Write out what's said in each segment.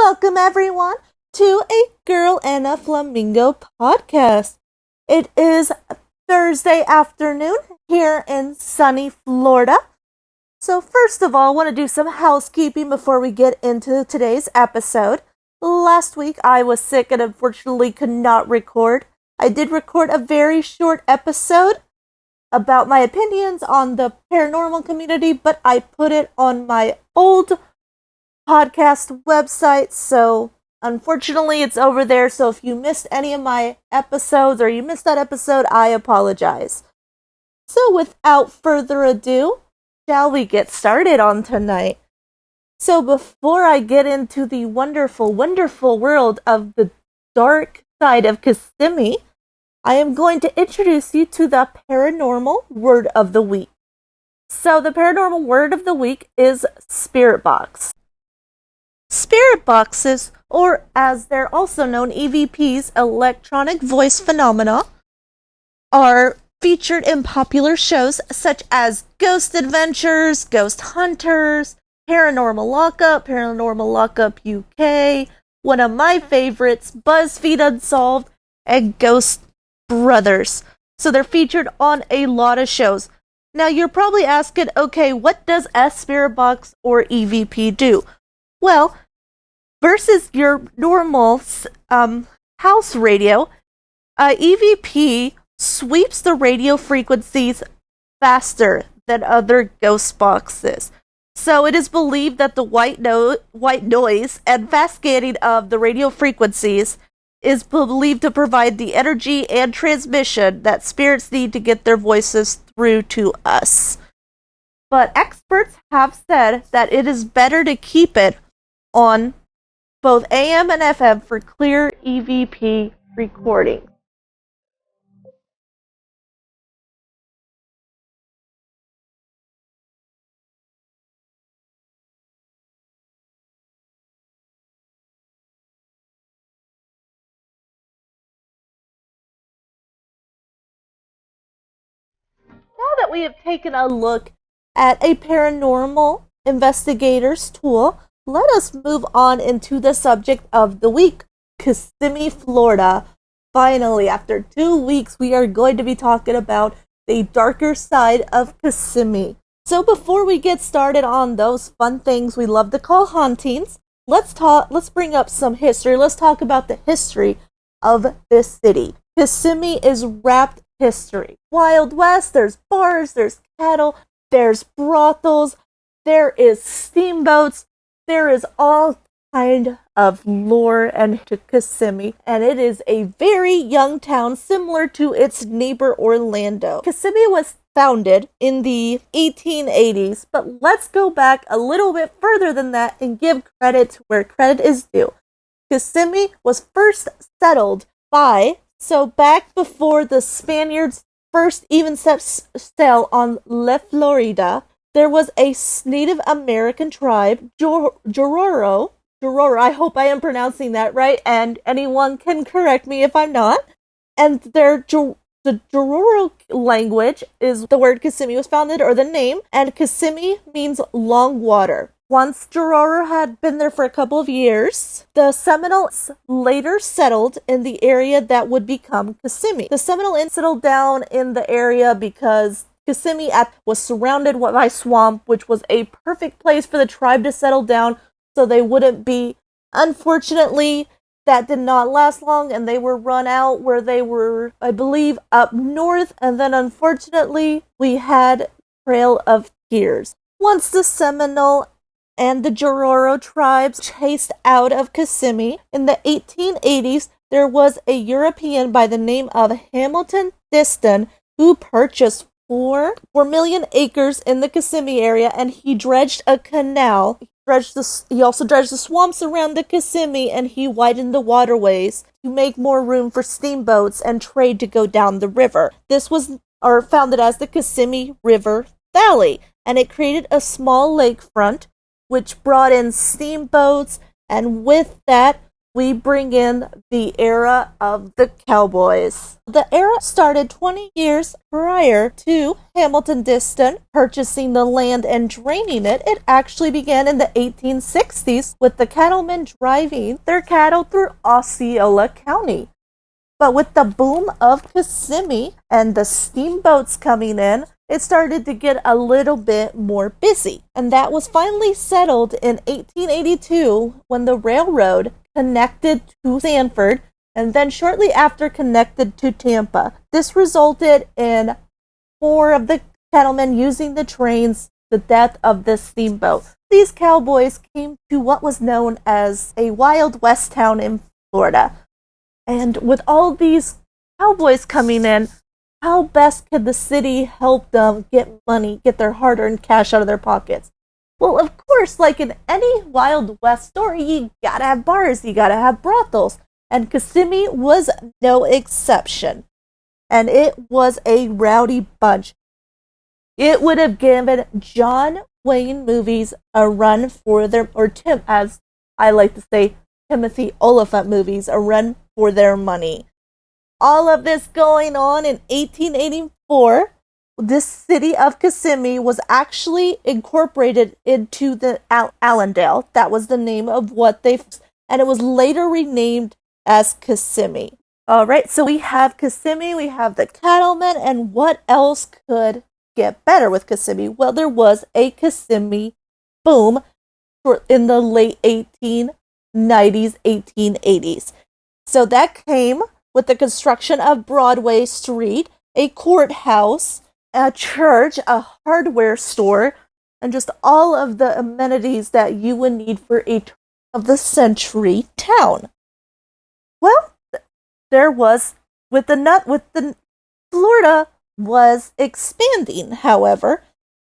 Welcome, everyone, to a Girl and a Flamingo podcast. It is Thursday afternoon here in sunny Florida. So first of all, I want to do some housekeeping before we get into today's episode. Last week, I was sick and unfortunately could not record. I did record a very short episode about my opinions on the paranormal community, but I put it on my old podcast website, so unfortunately it's over there. So if you missed any of my episodes or you missed that episode, I apologize. So without further ado, shall we get started on tonight? So before I get into the wonderful, wonderful world of the dark side of Kissimmee, I am going to introduce you to the paranormal word of the week. So the paranormal word of the week is spirit box. Spirit boxes, or as they're also known, EVPs, electronic voice phenomena, are featured in popular shows such as Ghost Adventures, Ghost Hunters, Paranormal Lockup UK, one of my favorites, BuzzFeed Unsolved, and Ghost Brothers. So they're featured on a lot of shows. Now you're probably asking, okay, what does a spirit box or EVP do? Well, versus your normal house radio, EVP sweeps the radio frequencies faster than other ghost boxes. So it is believed that the white noise and fast scanning of the radio frequencies is believed to provide the energy and transmission that spirits need to get their voices through to us. But experts have said that it is better to keep it on both AM and FM for clear EVP recording. Now that we have taken a look at a paranormal investigator's tool, let us move on into the subject of the week, Kissimmee, Florida. Finally, after 2 weeks, we are going to be talking about the darker side of Kissimmee. So before we get started on those fun things we love to call hauntings, let's bring up some history. Let's talk about the history of this city. Kissimmee is wrapped history. Wild West, there's bars, there's cattle, there's brothels, there is steamboats, there is all kind of lore and to Kissimmee, and it is a very young town similar to its neighbor Orlando. Kissimmee was founded in the 1880s, but let's go back a little bit further than that and give credit to where credit is due. Kissimmee was first settled back before the Spaniards first even set sail on La Florida, there was a Native American tribe, Jororo, I hope I am pronouncing that right, and anyone can correct me if I'm not. And the Jororo language is the word Kissimmee was founded, or the name, and Kissimmee means long water. Once Jororo had been there for a couple of years, the Seminoles later settled in the area that would become Kissimmee. The Seminole settled down in the area because Kissimmee was surrounded by swamp, which was a perfect place for the tribe to settle down so they wouldn't be. Unfortunately, that did not last long, and they were run out where they were, I believe, up north, and then unfortunately, we had Trail of Tears. Once the Seminole and the Jororo tribes chased out of Kissimmee, in the 1880s, there was a European by the name of Hamilton Diston who purchased 4 million acres in the Kissimmee area, and he dredged a canal. He also dredged the swamps around the Kissimmee, and he widened the waterways to make more room for steamboats and trade to go down the river. This was founded as the Kissimmee River Valley, and it created a small lakefront which brought in steamboats, and with that, we bring in the era of the cowboys. The era started 20 years prior to Hamilton Diston purchasing the land and draining it. It actually began in the 1860s with the cattlemen driving their cattle through Osceola County. But with the boom of Kissimmee and the steamboats coming in, it started to get a little bit more busy. And that was finally settled in 1882 when the railroad connected to Sanford and then shortly after connected to Tampa. This resulted in more of the cattlemen using the trains, the death of the steamboat. These cowboys came to what was known as a Wild West town in Florida. And with all these cowboys coming in, how best could the city help them get money, get their hard-earned cash out of their pockets? Well, of course, like in any Wild West story, you gotta have bars, you gotta have brothels. And Kissimmee was no exception. And it was a rowdy bunch. It would have given John Wayne movies a run for their, or Tim, as I like to say, Timothy Oliphant movies, a run for their money. All of this going on in 1884. This city of Kissimmee was actually incorporated into the Allendale. That was the name of what they, and it was later renamed as Kissimmee. All right, so we have Kissimmee, we have the cattlemen, and what else could get better with Kissimmee? Well, there was a Kissimmee boom in the late 1890s, 1880s. So that came with the construction of Broadway Street, a courthouse, a church, a hardware store, and just all of the amenities that you would need for a turn of the century town. Well, there was Florida was expanding, however,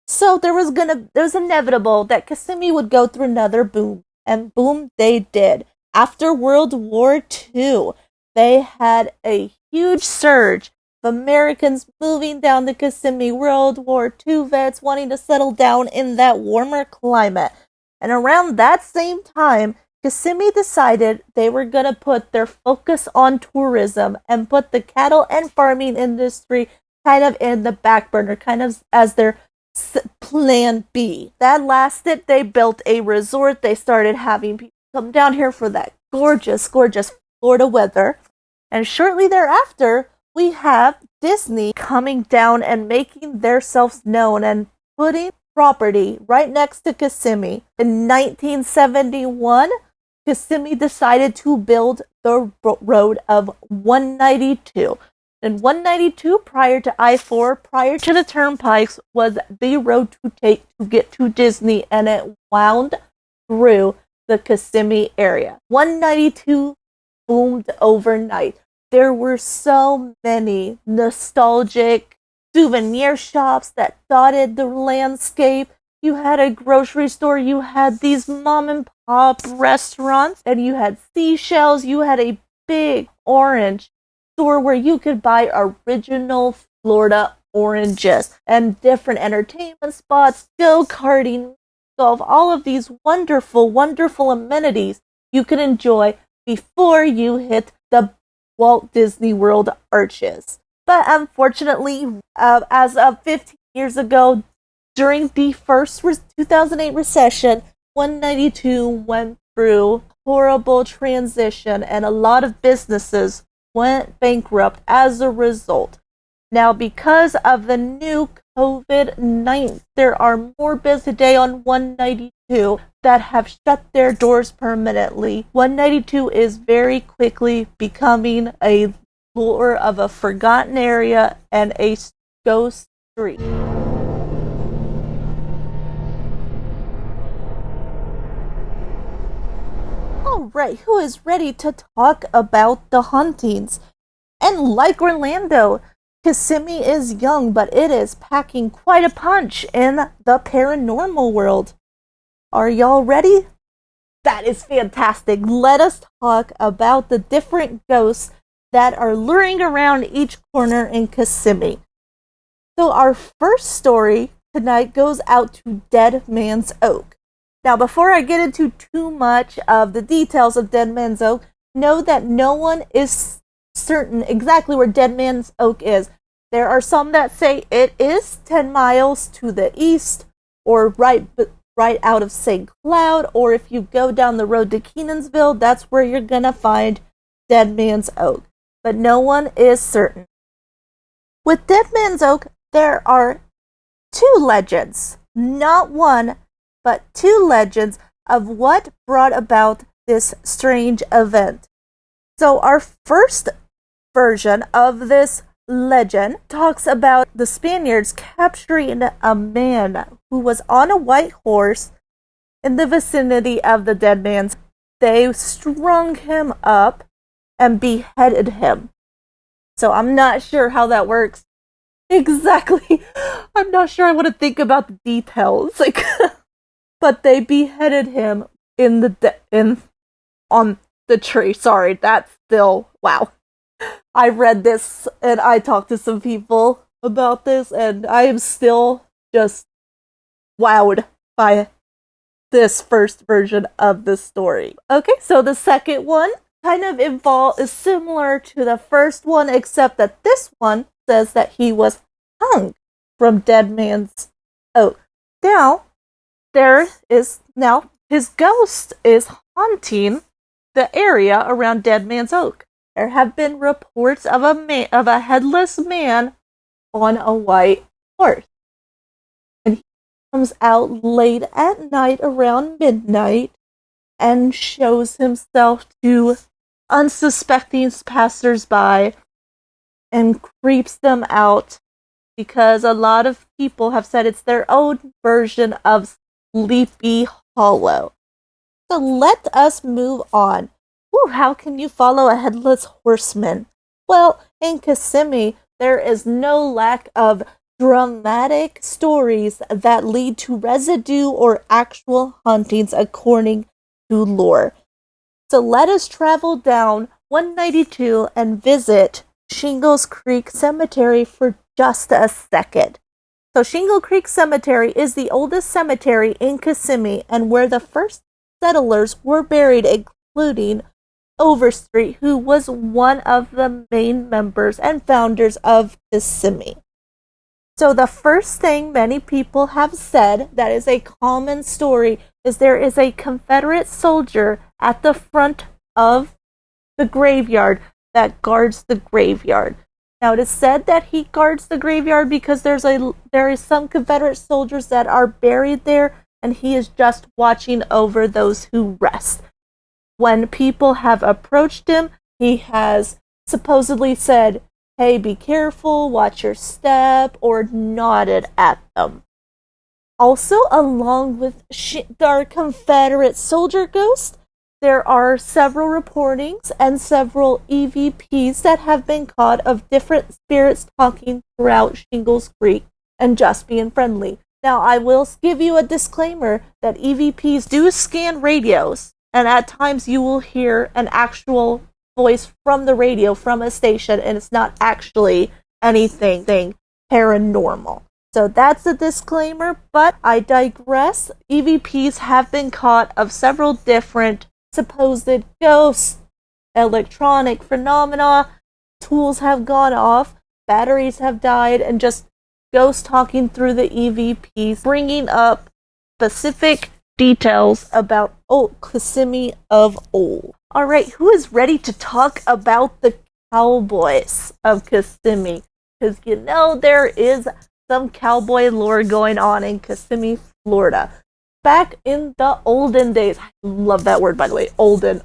so there was inevitable that Kissimmee would go through another boom, and boom they did. After World War II, they had a huge surge of Americans moving down to Kissimmee, World War II vets wanting to settle down in that warmer climate. And around that same time, Kissimmee decided they were going to put their focus on tourism and put the cattle and farming industry kind of in the back burner, kind of as their plan B. That lasted. They built a resort. They started having people come down here for that gorgeous, gorgeous Florida weather. And shortly thereafter, we have Disney coming down and making themselves known and putting property right next to Kissimmee. In 1971, Kissimmee decided to build the road of 192. And 192, prior to I-4, prior to the turnpikes, was the road to take to get to Disney, and it wound through the Kissimmee area. 192 boomed overnight. There were so many nostalgic souvenir shops that dotted the landscape. You had a grocery store, you had these mom and pop restaurants, and you had seashells. You had a big orange store where you could buy original Florida oranges and different entertainment spots, go-karting, golf, all of these wonderful, wonderful amenities you could enjoy before you hit the Walt Disney World arches. But unfortunately, as of 15 years ago, during the first 2008 recession, 192 went through horrible transition and a lot of businesses went bankrupt as a result. Now, because of the new COVID-19, there are more business today on 192 that have shut their doors permanently. 192 is very quickly becoming a lure of a forgotten area and a ghost street. Alright, who is ready to talk about the hauntings? And like Orlando, Kissimmee is young, but it is packing quite a punch in the paranormal world. Are y'all ready? That is fantastic. Let us talk about the different ghosts that are luring around each corner in Kissimmee. So our first story tonight goes out to Dead Man's Oak. Now, before I get into too much of the details of Dead Man's Oak, know that no one is certain exactly where Dead Man's Oak is. There are some that say it is 10 miles to the east, or right out of St. Cloud, or if you go down the road to Kenansville, that's where you're gonna find Dead Man's Oak. But no one is certain. With Dead Man's Oak, there are two legends, not one, but two legends of what brought about this strange event. So our first version of this legend talks about the Spaniards capturing a man who was on a white horse in the vicinity of the dead man's. They strung him up and beheaded him. So I'm not sure how that works exactly. I'm not sure I want to think about the details. But they beheaded him on the tree. Sorry, that's still wow. I read this and I talked to some people about this, and I am still just wowed by this first version of the story. Okay, so the second one kind of is similar to the first one, except that this one says that he was hung from Dead Man's Oak. Now, his ghost is haunting the area around Dead Man's Oak. There have been reports of a headless man on a white horse. And he comes out late at night around midnight and shows himself to unsuspecting passersby and creeps them out, because a lot of people have said it's their own version of Sleepy Hollow. So let us move on. Ooh, how can you follow a headless horseman? Well, in Kissimmee, there is no lack of dramatic stories that lead to residue or actual hauntings according to lore. So let us travel down 192 and visit Shingles Creek Cemetery for just a second. So Shingle Creek Cemetery is the oldest cemetery in Kissimmee and where the first settlers were buried, including Overstreet, who was one of the main members and founders of Kissimmee. So the first thing many people have said that is a common story is there is a Confederate soldier at the front of the graveyard that guards the graveyard. Now it is said that he guards the graveyard because there is some Confederate soldiers that are buried there, and he is just watching over those who rest. When people have approached him, he has supposedly said, "Hey, be careful, watch your step," or nodded at them. Also, along with our Confederate soldier ghost, there are several reportings and several EVPs that have been caught of different spirits talking throughout Shingles Creek and just being friendly. Now, I will give you a disclaimer that EVPs do scan radios, and at times you will hear an actual voice from the radio from a station, and it's not actually anything paranormal. So that's a disclaimer, but I digress. EVPs have been caught of several different supposed ghosts, electronic phenomena, tools have gone off, batteries have died, and just ghosts talking through the EVPs, bringing up specific details about Kissimmee of old. Alright, who is ready to talk about the cowboys of Kissimmee? Because there is some cowboy lore going on in Kissimmee, Florida. Back in the olden days, I love that word by the way, olden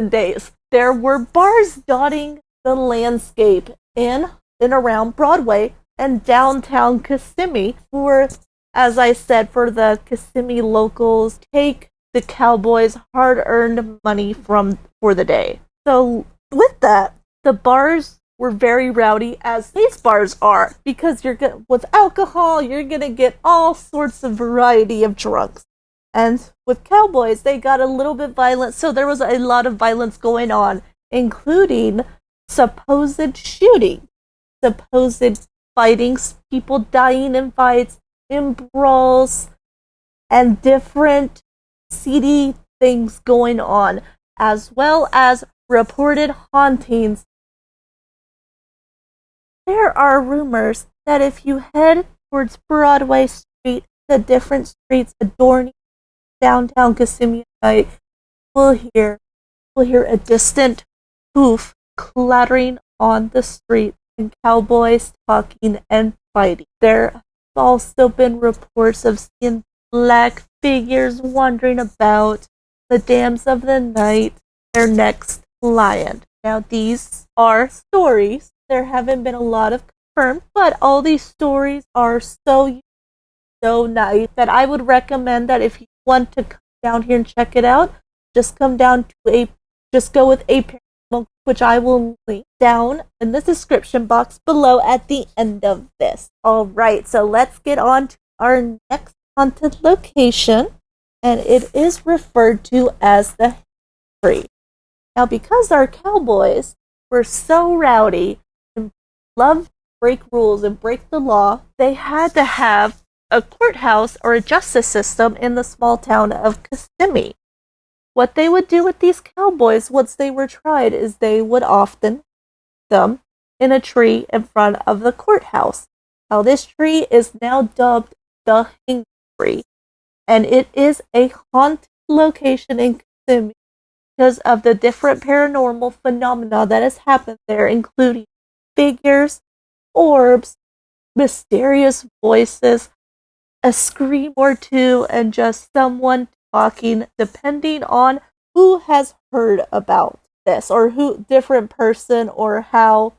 days, there were bars dotting the landscape in and around Broadway and downtown Kissimmee for, as I said, for the Kissimmee locals take the cowboys' hard-earned money for the day. So with that, the bars were very rowdy, as these bars are, because with alcohol, you're gonna get all sorts of variety of drunks. And with cowboys, they got a little bit violent, so there was a lot of violence going on, including supposed shooting, supposed fighting, people dying in fights, in brawls, and different seedy things going on. as well as reported hauntings. There are rumors that if you head towards Broadway Street, the different streets adorning downtown Kissimmee at night, we'll hear a distant hoof clattering on the street and cowboys talking and fighting. There have also been reports of seeing black figures wandering about the dams of the night, their next lion. Now, these are stories. There haven't been a lot of confirmed, but all these stories are so nice that I would recommend that if you want to come down here and check it out, just go with a paranormal, which I will link down in the description box below at the end of this. Alright, so let's get on to our next haunted location, and it is referred to as the tree. Now, because our cowboys were so rowdy and loved to break rules and break the law, they had to have a courthouse or a justice system in the small town of Kissimmee. What they would do with these cowboys once they were tried is they would often put them in a tree in front of the courthouse. Now, this tree is now dubbed the Hanging Tree, and it is a haunted location in Kissimmee because of the different paranormal phenomena that has happened there, including figures, orbs, mysterious voices, a scream or two, and just someone talking, depending on who has heard about this, or who different person, or how,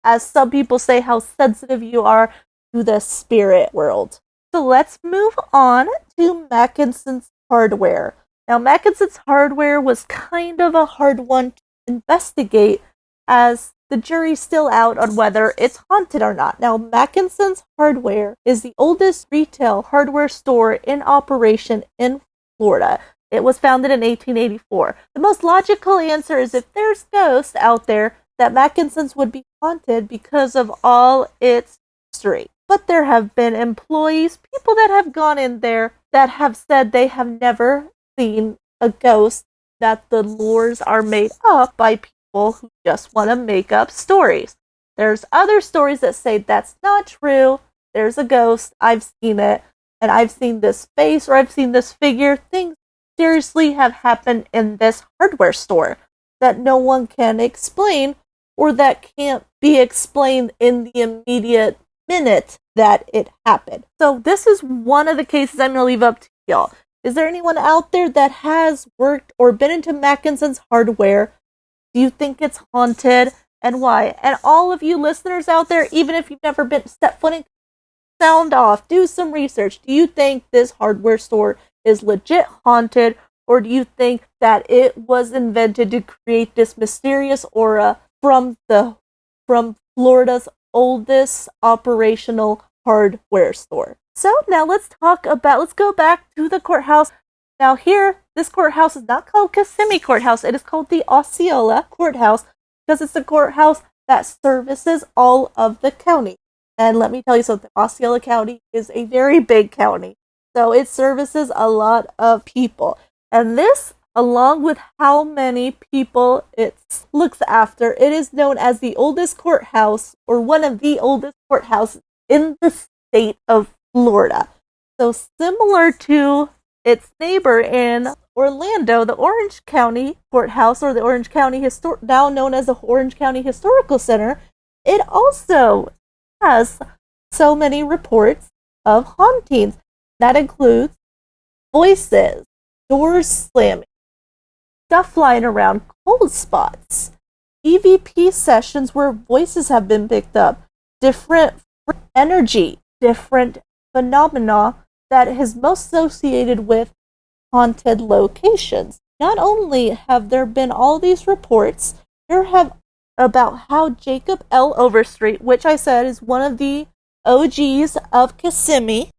as some people say, how sensitive you are to the spirit world. So let's move on to Mackinson's Hardware. Now, Mackinson's Hardware was kind of a hard one to investigate, as the jury's still out on whether it's haunted or not. Now, Mackinson's Hardware is the oldest retail hardware store in operation in Florida. It was founded in 1884. The most logical answer is if there's ghosts out there, that Mackinson's would be haunted because of all its history. But there have been employees, people that have gone in there, that have said they have never seen a ghost, that the lures are made up by people who just want to make up stories. There's other stories that say that's not true. There's a ghost. I've seen it. And I've seen this face, or I've seen this figure. Things seriously have happened in this hardware store that no one can explain, or that can't be explained in the immediate minute that it happened. So this is one of the cases I'm going to leave up to y'all. Is there anyone out there that has worked or been into Mackinson's Hardware? Do you think it's haunted, and why? And all of you listeners out there, even if you've never been step foot in, sound off, do some research. Do you think this hardware store is legit haunted, or do you think that it was invented to create this mysterious aura from Florida's oldest operational hardware store? So now let's go back to the courthouse. Now here, this courthouse is not called Kissimmee Courthouse. It is called the Osceola Courthouse because it's a courthouse that services all of the county. And let me tell you something, Osceola County is a very big county. So it services a lot of people. And this, along with how many people it looks after, it is known as the oldest courthouse, or one of the oldest courthouses in the state of Florida. So similar to its neighbor in Orlando, the Orange County Courthouse, or the Orange County now known as the Orange County Historical Center, it also has so many reports of hauntings. That includes voices, doors slamming, stuff flying around, cold spots, EVP sessions where voices have been picked up, different energy, different phenomena that is most associated with haunted locations. Not only have there been all these reports, there have about how Jacob L. Overstreet, which I said is one of the OGs of Kissimmee.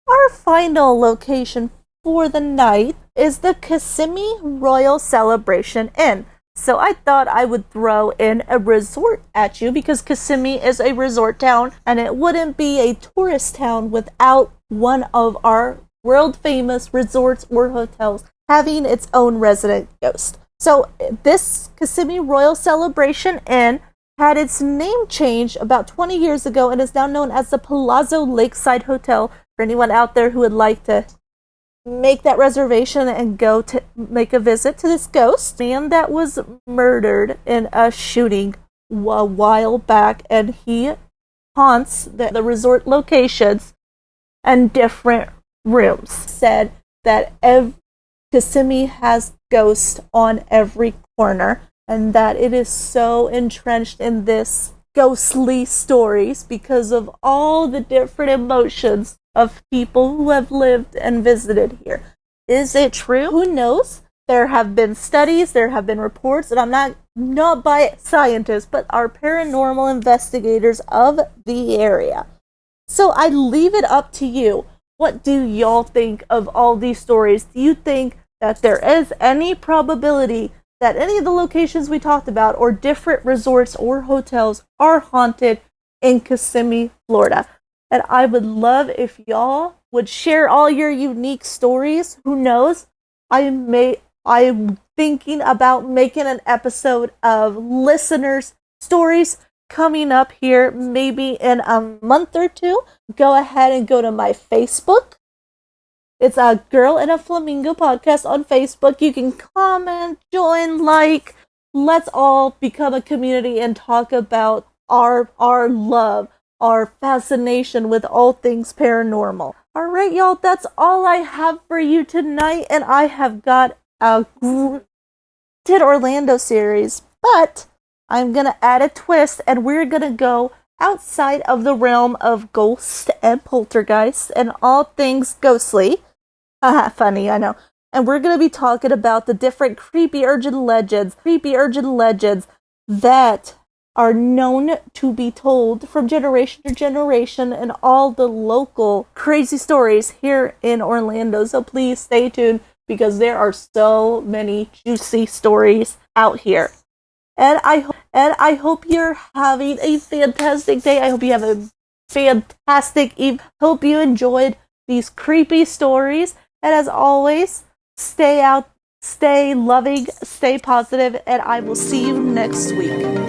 Our final location for the night is the Kissimmee Royal Celebration Inn. So I thought I would throw in a resort at you because Kissimmee is a resort town and it wouldn't be a tourist town without one of our world famous resorts or hotels having its own resident ghost. So this Kissimmee Royal Celebration Inn had its name changed about 20 years ago and is now known as the Palazzo Lakeside Hotel. For anyone out there who would like to make that reservation and go to make a visit to this ghost man that was murdered in a shooting a while back, and he haunts the resort locations and different rooms. Said that Kissimmee has ghosts on every corner, and that it is so entrenched in this ghostly stories because of all the different emotions of people who have lived and visited here. Is it true? Who knows? There have been studies, there have been reports, and I'm not by scientists, but are paranormal investigators of the area. So I leave it up to you. What do y'all think of all these stories? Do you think that there is any probability that any of the locations we talked about, or different resorts or hotels, are haunted in Kissimmee, Florida? And I would love if y'all would share all your unique stories. Who knows? I'm thinking about making an episode of listeners' stories coming up here maybe in a month or two. Go ahead and go to my Facebook. It's a Girl in a Flamingo podcast on Facebook. You can comment, join, like. Let's all become a community and talk about our love, our fascination with all things paranormal. All right, y'all, that's all I have for you tonight, and I have got a Orlando series, but I'm gonna add a twist, and we're gonna go outside of the realm of ghosts and poltergeists and all things ghostly. Funny, I know. And we're gonna be talking about the different creepy urgent legends that are known to be told from generation to generation, and all the local crazy stories here in Orlando. So please stay tuned, because there are so many juicy stories out here. And I hope you're having a fantastic day. I hope you have a fantastic evening. Hope you enjoyed these creepy stories. And as always, stay out, stay loving, stay positive, and I will see you next week.